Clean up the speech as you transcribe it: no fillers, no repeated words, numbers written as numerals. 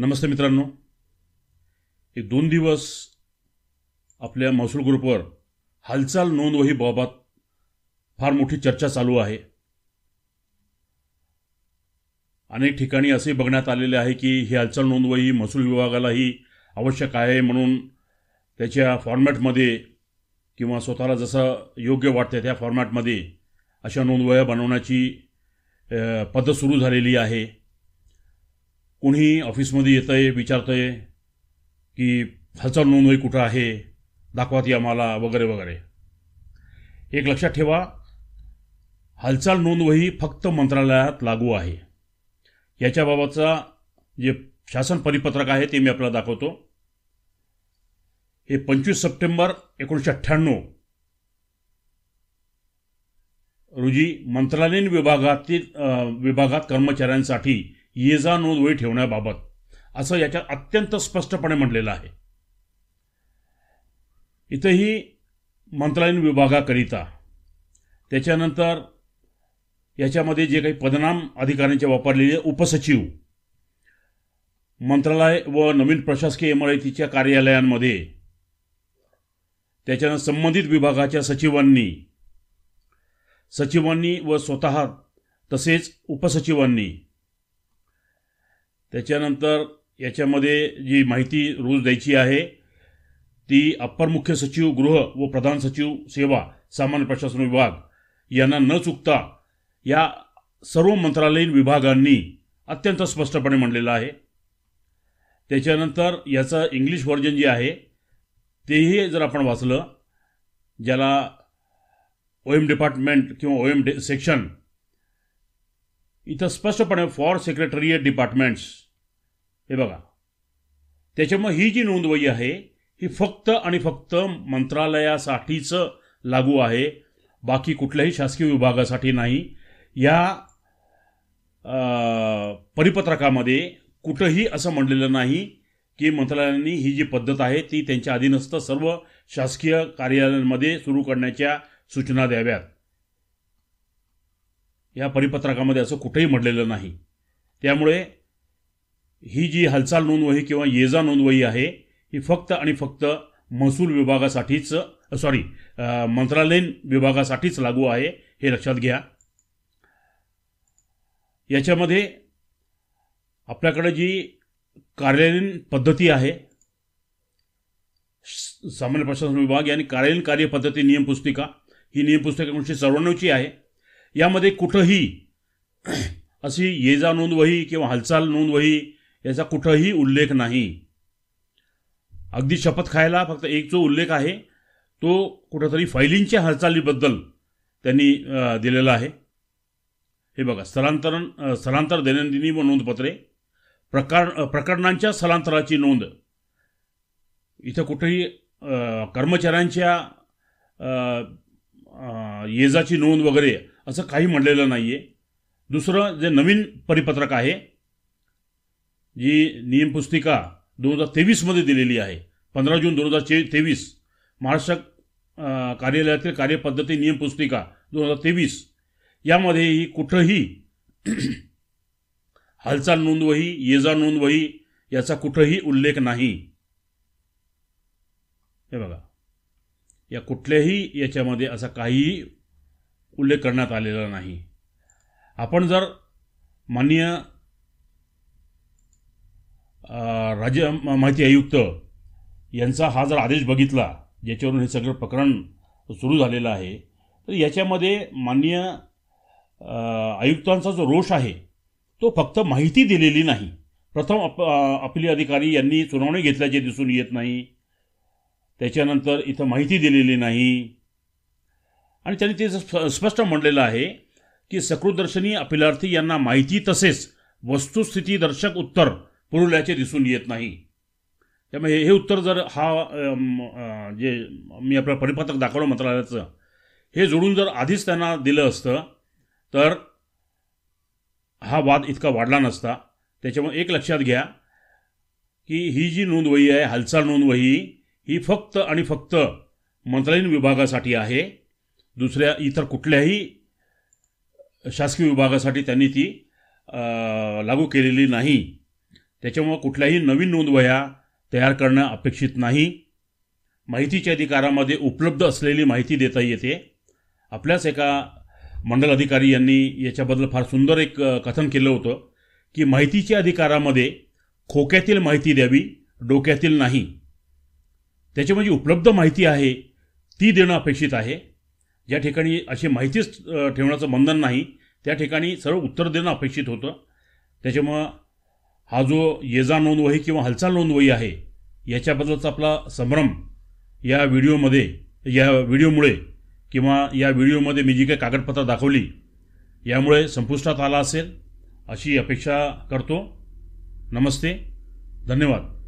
नमस्ते मित्रांनो, एक 2 दिवस आपल्या महसूल ग्रुपवर हालचाल नोंदवही बाबत फार मोठी चर्चा चालू आहे। अनेक ठिकाणी असे बघण्यात आलेले आहे की ही हालचाल नोंदवही महसूल विभागालाही आवश्यक आहे, म्हणून त्याच्या फॉर्मॅटमध्ये किंवा स्वतःला जसं योग्य वाटते त्या फॉर्मॅटमध्ये अशा नोंदवह्या बनवण्याची पद्धत सुरू झालेली आहे। कोणी ऑफिसमध्ये येतंय, विचारतंय की हालचाल नोंदवही कुठं आहे, दाखवा ती आम्हाला वगैरे वगैरे। एक लक्षात ठेवा, हालचाल नोंदवही फक्त मंत्रालयात लागू आहे। याच्याबाबतचा जे शासन परिपत्रक आहे ते मी आपल्याला दाखवतो। हे 25 सप्टेंबर 1998 रोजी मंत्रालयीन विभागात कर्मचाऱ्यांसाठी ये जा नोंदवही ठेवण्याबाबत असं याच्यात अत्यंत स्पष्टपणे म्हटलेलं आहे। इथेही मंत्रालयीन विभागाकरिता, त्याच्यानंतर याच्यामध्ये जे काही पदनाम अधिकाऱ्यांचे वापरलेले उपसचिव, मंत्रालय व नवीन प्रशासकीय इमारतीच्या कार्यालयांमध्ये, त्याच्यानंतर संबंधित विभागाच्या सचिवांनी व स्वतः तसेच उपसचिवांनी, त्याच्यानंतर याच्यामध्ये जी माहिती रोज द्यायची आहे ती अप्पर मुख्य सचिव गृह व प्रधान सचिव सेवा सामान्य प्रशासन विभाग यांना न चुकता या सर्व मंत्रालयीन विभागांनी अत्यंत स्पष्टपणे म्हणलेलं आहे। त्याच्यानंतर याचं इंग्लिश व्हर्जन जे आहे तेही जर आपण वाचलं, ज्याला ओएम डिपार्टमेंट किंवा ओएम सेक्शन, इथं स्पष्टपणे फॉर सेक्रेटरीएट डिपार्टमेंट्स, हे बघा। त्याच्यामुळे ही जी नोंदवही आहे ही फक्त आणि फक्त मंत्रालयासाठीच लागू आहे, बाकी कुठल्याही शासकीय विभागासाठी नाही। या परिपत्रकामध्ये कुठंही असं म्हणलेलं नाही की मंत्रालयांनी ही जी पद्धत आहे ती त्यांच्या अधीनस्थ सर्व शासकीय कार्यालयांमध्ये सुरू करण्याच्या सूचना द्याव्यात। या परिपत्रकामध्ये असं कुठेही म्हटलेलं नाही। त्यामुळे ही जी हालचाल नोंदवही किंवा ये जा नोंदवही आहे ही फक्त आणि फक्त महसूल विभागासाठीच, मंत्रालयीन विभागासाठीच लागू आहे, हे लक्षात घ्या। याच्यामध्ये आपल्याकडे जी कार्यालयीन पद्धती आहे, सामान्य प्रशासन विभाग यांनी कार्यालयीन कार्यपद्धती नियम पुस्तिका, ही नियम पुस्तिका 1994ची आहे। यामध्ये कुठंही अशी ये जा नोंदवही किंवा हालचाल नोंदवही याचा कुठंही उल्लेख नाही। अगदी शपथ खायला फक्त एक जो उल्लेख आहे तो कुठंतरी फायलिंगच्या हालचालीबद्दल त्यांनी दिलेला आहे। हे बघा, स्थलांतर दैनंदिनी व नोंदपत्रे, प्रकरणांच्या स्थलांतराची नोंद, इथं कुठेही कर्मचाऱ्यांच्या ये जाची नोंद वगैरे असं काही म्हणलेलं नाहीये। दुसरं जे नवीन परिपत्रक आहे, जी नियम पुस्तिका 2023 मध्ये दिलेली आहे, 15 जून 2023, महाराष्ट्र कार्यालयातील कार्यपद्धती नियम पुस्तिका 2023, यामध्येही कुठंही हालचाल नोंदवही, ये जा नोंदवही याचा कुठंही उल्लेख नाही। हे बघा, या कुठल्याही याच्यामध्ये असा काहीही उल्लेख करण्यात आलेला नाही। आपण जर माननीय राज्य माहिती आयुक्त यांचा हा जर आदेश बघितला, ज्याच्यावरून हे सगळं प्रकरण सुरू झालेलं आहे, तर याच्यामध्ये माननीय आयुक्तांचा जो रोष आहे तो फक्त माहिती दिलेली नाही, प्रथम अपील अधिकारी यांनी सुनावणी घेतल्याचे दिसून येत नाही, त्याच्यानंतर इथं माहिती दिलेली नाही, आणि त्यांनी ते स्पष्ट म्हणलेलं आहे की सकृतदर्शनी अपिलार्थी यांना माहिती तसेच वस्तुस्थितीदर्शक उत्तर पुरवल्याचे दिसून येत नाही। त्यामुळे हे उत्तर जर जे मी आपलं परिपत्रक दाखवलं मंत्रालयाचं, हे जोडून जर आधीच त्यांना दिलं असतं तर हा वाद इतका वाढला नसता। त्याच्यामुळे एक लक्षात घ्या की ही जी नोंदवही आहे, हालचाल नोंदवही, ही फक्त आणि फक्त मंत्रालयीन विभागासाठी आहे, दुसऱ्या इतर कुठल्याही शासकीय विभागासाठी त्यांनी ती लागू केलेली नाही। त्याच्यामुळं कुठल्याही नवीन नोंदवह्या तयार करणं अपेक्षित नाही. माहितीच्या अधिकारामध्ये उपलब्ध असलेली माहिती देता येते. आपल्याच एका मंडल अधिकारी यांनी याच्याबद्दल फार सुंदर एक कथन केलं होतं की माहितीच्या अधिकारामध्ये खोक्यातील माहिती द्यावी, डोक्यातील नाही. त्याच्यामध्ये उपलब्ध माहिती आहे ती देणं अपेक्षित आहे. ज्या ठिकाणी अशी माहितीच ठेवण्याचं बंधन नाही त्या ठिकाणी सर्व उत्तर देणं अपेक्षित होतं. त्याच्यामुळं हा जो ये जा नोंदवही किंवा हालचाल नोंदवही आहे याच्याबद्दलचा आपला संभ्रम या व्हिडिओमुळे किंवा या व्हिडिओमध्ये मी जी काही कागदपत्र दाखवली यामुळे संपुष्टात आला असेल अशी अपेक्षा करतो. नमस्ते, धन्यवाद.